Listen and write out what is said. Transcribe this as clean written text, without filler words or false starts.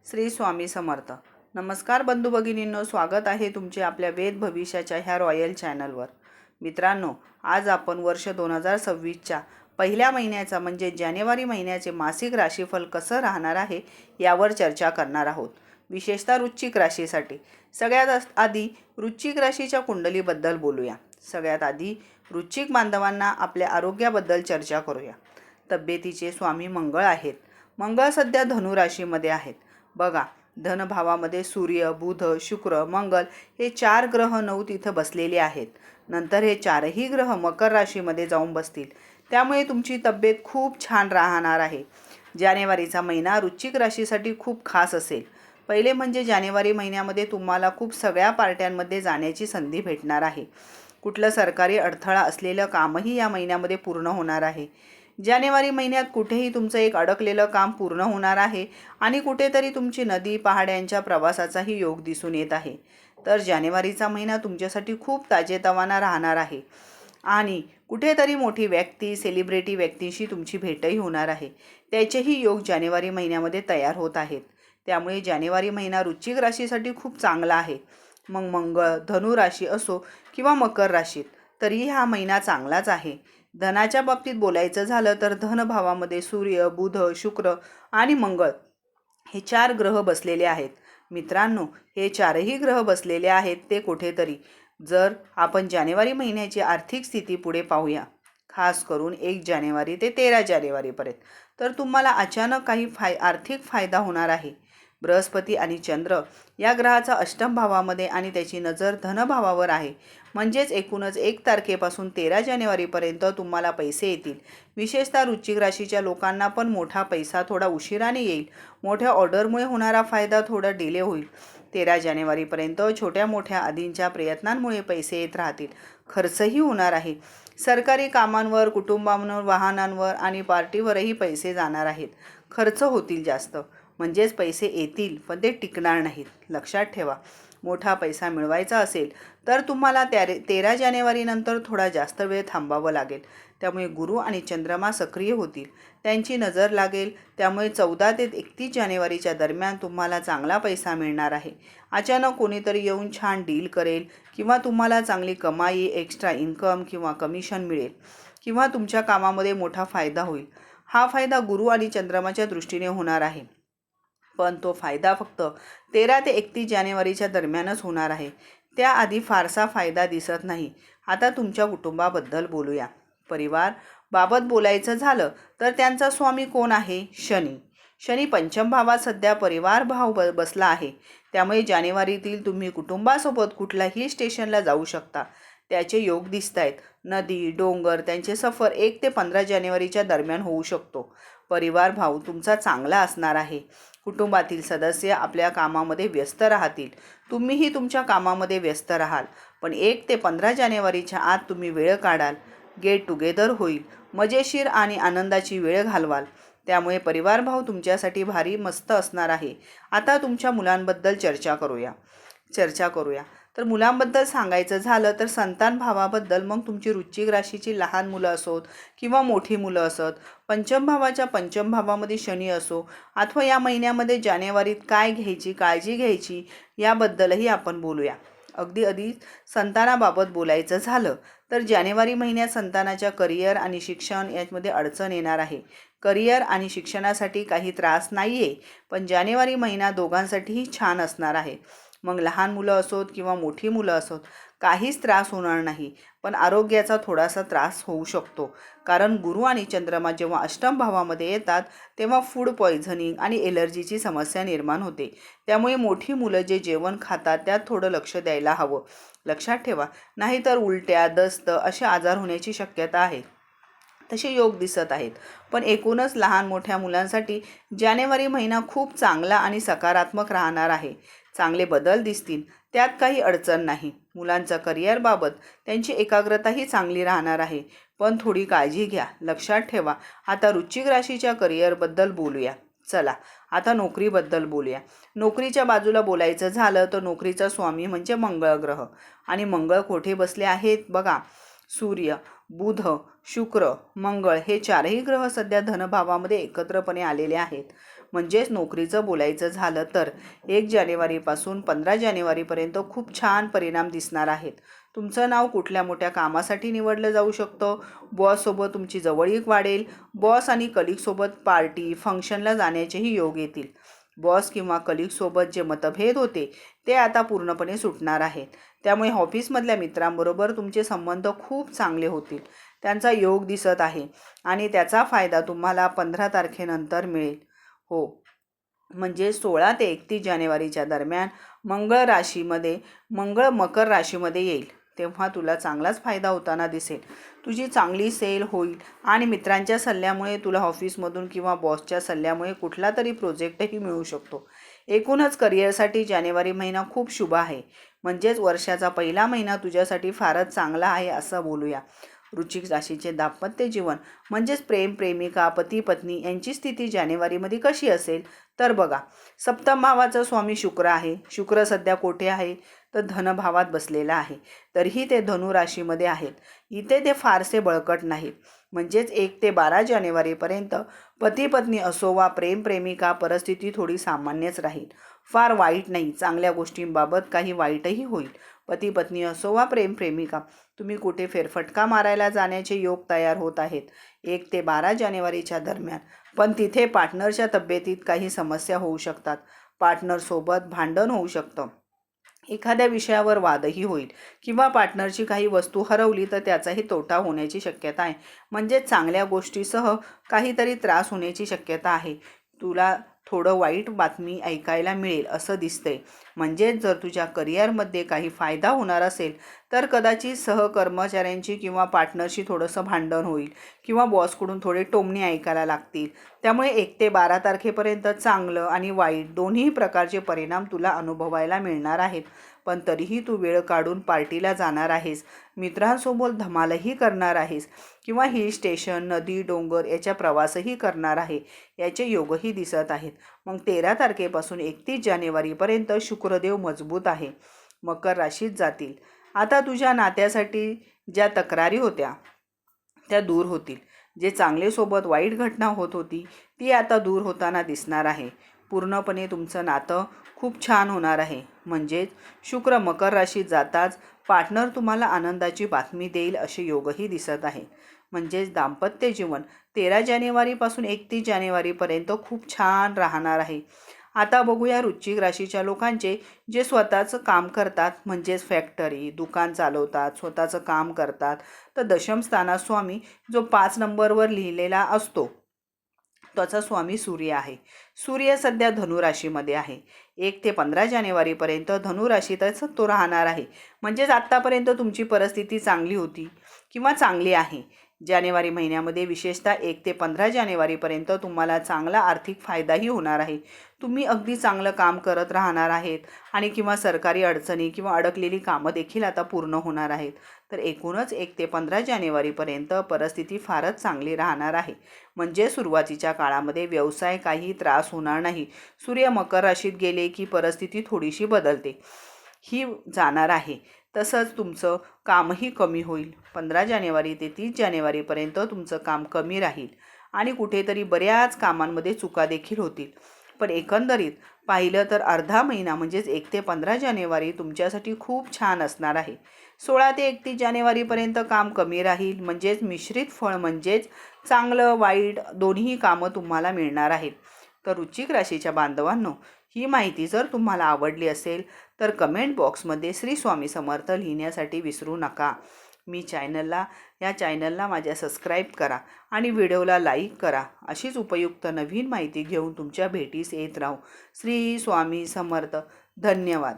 श्री स्वामी समर्थ. नमस्कार बंधू भगिनींनो, स्वागत आहे तुमचे आपल्या वेद भविष्याच्या ह्या रॉयल चॅनलवर. मित्रांनो, आज आपण वर्ष 2026च्या पहिल्या महिन्याचा म्हणजे जानेवारी महिन्याचे मासिक राशीफल कसं राहणार आहे यावर चर्चा करणार आहोत. विशेषतः वृश्चिक राशीसाठी. सगळ्यात आधी वृश्चिक राशीच्या कुंडलीबद्दल बोलूया. सगळ्यात आधी वृश्चिक बांधवांना आपल्या आरोग्याबद्दल चर्चा करूया. तब्येतीचे स्वामी मंगळ आहेत. मंगळ सध्या धनु राशीमध्ये आहेत. बघा, धनभावामध्ये सूर्य, बुध, शुक्र, मंगळ हे 4 ग्रह 9 तिथं बसलेले आहेत. नंतर हे 4ही ग्रह मकर राशीमध्ये जाऊन बसतील. त्यामुळे तुमची तब्येत खूप छान राहणार आहे. जानेवारीचा महिना वृश्चिक राशीसाठी खूप खास असेल. पहिले म्हणजे जानेवारी महिन्यामध्ये तुम्हाला खूप सगळ्या पार्ट्यांमध्ये जाण्याची संधी भेटणार आहे. कुठलं सरकारी अडथळा असलेलं कामही या महिन्यामध्ये पूर्ण होणार आहे. जानेवारी महिन्यात कुठेही तुमचं एक अडकलेलं काम पूर्ण होणार आहे आणि कुठेतरी तुमची नदी पहाड्यांच्या प्रवासाचाही योग दिसून येत आहे. तर जानेवारीचा महिना तुमच्यासाठी खूप ताजेतवाना राहणार आहे आणि कुठेतरी मोठी व्यक्ती, सेलिब्रिटी व्यक्तींशी तुमची भेटही होणार आहे. त्याचेही योग जानेवारी महिन्यामध्ये तयार होत आहेत. त्यामुळे जानेवारी महिना वृश्चिक राशीसाठी खूप चांगला आहे. मग मंगळ धनु राशी असो किंवा मकर राशीत, तरी हा महिना चांगलाच आहे. धनाच्या बाबतीत बोलायचं झालं तर धनभावामध्ये सूर्य, बुध, शुक्र आणि मंगळ हे 4 ग्रह बसलेले आहेत. मित्रांनो, हे 4ही ग्रह बसलेले आहेत ते कुठेतरी, जर आपण जानेवारी महिन्याची आर्थिक स्थिती पुढे पाहूया, खास करून 1 जानेवारी ते 13 जानेवारीपर्यंत, तर तुम्हाला अचानक काही आर्थिक फायदा होणार आहे. बृहस्पती आणि चंद्र या ग्रहाचा अष्टम भावामध्ये आणि त्याची नजर धनभावावर आहे. म्हणजेच एकूणच 1 तारखेपासून 13 जानेवारीपर्यंत तुम्हाला पैसे येतील. विशेषतः वृश्चिक राशीच्या लोकांना पण मोठा पैसा थोडा उशिराने येईल. मोठ्या ऑर्डरमुळे होणारा फायदा थोडा डिले होईल. 13 जानेवारीपर्यंत छोट्या मोठ्या आदींच्या प्रयत्नांमुळे पैसे येत राहतील. खर्चही होणार आहे. सरकारी कामांवर, कुटुंबांवर, वाहनांवर आणि पार्टीवरही पैसे जाणार आहेत. खर्च होतील जास्त. म्हणजेच पैसे येतील पण ते टिकणार नाहीत. लक्षात ठेवा, मोठा पैसा मिळवायचा असेल तर तुम्हाला 13 जानेवारीनंतर थोडा जास्त वेळ थांबावं लागेल. त्यामुळे गुरु आणि चंद्रमा सक्रिय होतील, त्यांची नजर लागेल. त्यामुळे 14 ते 31 जानेवारीच्या दरम्यान तुम्हाला चांगला पैसा मिळणार आहे. अचानक कोणीतरी येऊन छान डील करेल किंवा तुम्हाला चांगली कमाई, एक्स्ट्रा इन्कम किंवा कमिशन मिळेल किंवा तुमच्या कामामध्ये मोठा फायदा होईल. हा फायदा गुरु आणि चंद्रमाच्या दृष्टीने होणार आहे, पण तो फायदा फक्त 13 ते 31 जानेवारीच्या दरम्यानच होणार आहे. त्याआधी फारसा फायदा दिसत नाही. आता तुमच्या कुटुंबाबद्दल बोलूया. परिवार बाबत बोलायचं झालं तर त्यांचा स्वामी कोण आहे? शनी. शनी पंचम भावात सध्या परिवार भाव बसला आहे. त्यामुळे जानेवारीतील तुम्ही कुटुंबासोबत कुठल्याही स्टेशनला जाऊ शकता. त्याचे योग दिसत आहेत. नदी, डोंगर त्यांचे सफर 1 ते 15 जानेवारीच्या दरम्यान होऊ शकतो. परिवार भाव तुमचा चांगला असणार आहे. कुटुंबातील सदस्य आपल्या कामामध्ये व्यस्त राहतील. तुम्हीही तुमच्या कामामध्ये व्यस्त राहाल. पण 1 ते 15 जानेवारीच्या आत तुम्ही वेळ काढाल. गेट टुगेदर होईल. मजेशीर आणि आनंदाची वेळ घालवाल. त्यामुळे परिवार भाव तुमच्यासाठी भारी मस्त असणार आहे. आता तुमच्या मुलांबद्दल चर्चा करूया. तर मुलांबद्दल सांगायचं झालं तर संतान भावाबद्दल, मग तुमची वृश्चिक राशीची लहान मुलं असोत किंवा मोठी मुलं असोत, पंचम भावाच्या पंचम भावामध्ये शनी असो, अथवा या महिन्यामध्ये जानेवारीत काय घ्यायची, काळजी घ्यायची याबद्दलही आपण बोलूया. अगदी संतानाबाबत बोलायचं झालं तर जानेवारी महिन्यात संतानाच्या करिअर आणि शिक्षण यामध्ये अडचण येणार आहे. करिअर आणि शिक्षणासाठी काही त्रास नाही आहे, पण जानेवारी महिना दोघांसाठीही छान असणार आहे. मग लहान मुलं असोत किंवा मोठी मुलं असोत, काहीच त्रास होणार नाही. पण आरोग्याचा थोडासा त्रास होऊ शकतो. कारण गुरु आणि चंद्रमा जेव्हा अष्टम भावामध्ये येतात तेव्हा फूड पॉयझनिंग आणि एलर्जीची समस्या निर्माण होते. त्यामुळे मोठी मुलं जे जेवण खातात त्यात थोडं लक्ष द्यायला हवं. लक्षात ठेवा, नाहीतर उलट्या, दस्त असे आजार होण्याची शक्यता आहे. तसे योग दिसत आहेत. पण एकूणच लहान मोठ्या मुलांसाठी जानेवारी महिना खूप चांगला आणि सकारात्मक राहणार आहे. चांगले बदल दिसतील, त्यात काही अडचण नाही. मुलांच्या करिअरबाबत त्यांची एकाग्रताही चांगली राहणार आहे, पण थोडी काळजी घ्या. लक्षात ठेवा. आता वृश्चिक राशीच्या करिअरबद्दल बोलूया. चला आता नोकरीबद्दल बोलूया. नोकरीच्या बाजूला बोलायचं झालं तर नोकरीचा स्वामी म्हणजे मंगळ ग्रह. आणि मंगळ कोठे बसले आहेत? बघा, सूर्य, बुध, शुक्र, मंगळ हे 4ही ग्रह सध्या धनभावामध्ये एकत्रपणे आलेले आहेत. म्हणजेच नोकरीचं बोलायचं झालं तर 1 जानेवारीपासून 15 जानेवारीपर्यंत खूप छान परिणाम दिसणार आहेत. तुमचं नाव कुठल्या मोठ्या कामासाठी निवडलं जाऊ शकतं. बॉससोबत तुमची जवळीक वाढेल. बॉस आणि कलिगसोबत पार्टी, फंक्शनला जाण्याचेही योग येतील. बॉस किंवा कलिगसोबत जे मतभेद होते ते आता पूर्णपणे सुटणार आहेत. त्यामुळे ऑफिसमधल्या मित्रांबरोबर तुमचे संबंध खूप चांगले होतील. त्यांचा योग दिसत आहे आणि त्याचा फायदा तुम्हाला 15 तारखेनंतर मिळेल. हो, म्हणजे 16 ते 31 जानेवारीच्या दरम्यान मंगळ मकर राशीमध्ये येईल. तेव्हा तुला चांगलाच फायदा होताना दिसेल. तुझी चांगली सेल होईल आणि मित्रांच्या सल्ल्यामुळे तुला ऑफिसमधून किंवा बॉसच्या सल्ल्यामुळे कुठला तरी प्रोजेक्टही मिळू शकतो. एकूणच करिअरसाठी जानेवारी महिना खूप शुभ आहे. म्हणजेच वर्षाचा पहिला महिना तुझ्यासाठी फारच चांगला आहे असं बोलूया. वृश्चिक राशीचे दाम्पत्य जीवन म्हणजेच प्रेम, प्रेमिका, पती पत्नी यांची स्थिती जानेवारीमध्ये कशी असेल तर बघा, सप्तम भावाचा स्वामी शुक्र आहे. शुक्र सध्या कोठे आहे तर धनभावात बसलेला आहे. तरीही ते धनु राशीमध्ये आहेत. इथे ते फारसे बळकट नाहीत. म्हणजेच 1 ते 12 जानेवारीपर्यंत पती पत्नी असो वा प्रेम प्रेमिका परिस्थिती थोडी सामान्यच राहील. फार वाईट नाही. चांगल्या गोष्टींबाबत काही वाईटही होईल. पती पत्नी असो वा प्रेम प्रेमिका, तुम्ही कुठे फेरफटका मारायला जाण्याचे योग तयार होत आहेत 1 ते 12 जानेवारीच्या दरम्यान. पण तिथे पार्टनरच्या तब्येतीत काही समस्या होऊ शकतात. पार्टनरसोबत भांडण होऊ शकतं. एखाद्या विषयावर वादही होईल किंवा पार्टनरची काही वस्तू हरवली तर त्याचाही तोटा होण्याची शक्यता आहे. म्हणजे चांगल्या गोष्टीसह काहीतरी त्रास होण्याची शक्यता आहे. तुला थोडं वाईट बातमी ऐकायला मिळेल असं दिसतंय. म्हणजेच जर तुझ्या करिअरमध्ये काही फायदा होणार असेल तर कदाचित सहकर्मचाऱ्यांची किंवा पार्टनरशी थोडंसं भांडण होईल किंवा बॉसकडून थोडे टोमणे ऐकायला लागतील. त्यामुळे 1 ते 12 तारखेपर्यंत चांगलं आणि वाईट दोन्ही प्रकारचे परिणाम तुला अनुभवायला मिळणार आहेत. पण तरीही तू वेळ काढून पार्टीला जाणार आहेस, मित्रांसोबत धमालही करणार आहेस किंवा हिल स्टेशन, नदी, डोंगर याच्या प्रवासही करणार आहे. याचे योगही दिसत आहेत. मग 13 तारखेपासून 31 जानेवारीपर्यंत शुक्रदेव मजबूत आहे. मकर राशीत जातील. आता तुझ्या नात्यासाठी ज्या तक्रारी होत्या त्या दूर होतील. जे चांगलेसोबत वाईट घटना होत होती ती आता दूर होताना दिसणार आहे. पूर्णपणे तुमचं नातं खूप छान होणार आहे. म्हणजेच शुक्र मकर राशीत जाताच पार्टनर तुम्हाला आनंदाची बातमी देईल असे योगही दिसत आहे. म्हणजेच दाम्पत्य जीवन 13 जानेवारीपासून 31 जानेवारीपर्यंत खूप छान राहणार आहे. आता बघूया वृश्चिक राशीच्या लोकांचे जे स्वतःचं काम करतात, म्हणजेच फॅक्टरी, दुकान चालवतात, स्वतःचं काम करतात. तर दशम स्थानात स्वामी जो 5 नंबरवर लिहिलेला असतो त्याचा स्वामी सूर्य आहे. सूर्य सध्या धनुराशीमध्ये आहे. 1 ते 15 जानेवारीपर्यंत धनुराशीतच तो राहणार आहे. म्हणजेच आत्तापर्यंत तुमची परिस्थिती चांगली होती किंवा चांगली आहे. जानेवारी महिन्यामध्ये विशेषतः 1 ते 15 जानेवारीपर्यंत तुम्हाला चांगला आर्थिक फायदाही होणार आहे. तुम्ही अगदी चांगलं काम करत राहणार आहेत आणि किंवा सरकारी अडचणी किंवा अडकलेली कामं देखील आता पूर्ण होणार आहेत. तर एकूणच 1 ते 15 जानेवारीपर्यंत परिस्थिती फारच चांगली राहणार आहे. म्हणजे सुरुवातीच्या काळामध्ये व्यवसाय काही त्रास होणार नाही. सूर्य मकर राशीत गेले की परिस्थिती थोडीशी बदलते ही जाणार आहे. तसंच तुमचं कामही कमी होईल. 15 जानेवारी ते 30 जानेवारीपर्यंत तुमचं काम कमी राहील आणि कुठेतरी बऱ्याच कामांमध्ये चुका देखील होतील. पण एकंदरीत पाहिलं तर अर्धा महिना म्हणजेच 1 ते 15 जानेवारी तुमच्यासाठी खूप छान असणार आहे. 16 ते 31 जानेवारीपर्यंत काम कमी राहील. म्हणजेच मिश्रित फळ, म्हणजेच चांगलं वाईट दोन्ही कामं तुम्हाला मिळणार आहेत. तर वृश्चिक राशीच्या बांधवांनो, ही माहिती जर तुम्हाला आवडली असेल तर कमेंट बॉक्समध्ये श्री स्वामी समर्थ लिहिण्यासाठी विसरू नका. या चॅनलला माझ्या सबस्क्राईब करा आणि व्हिडिओला लाईक करा. अशीच उपयुक्त नवीन माहिती घेऊन तुमच्या भेटीस येत राहू. श्री स्वामी समर्थ. धन्यवाद.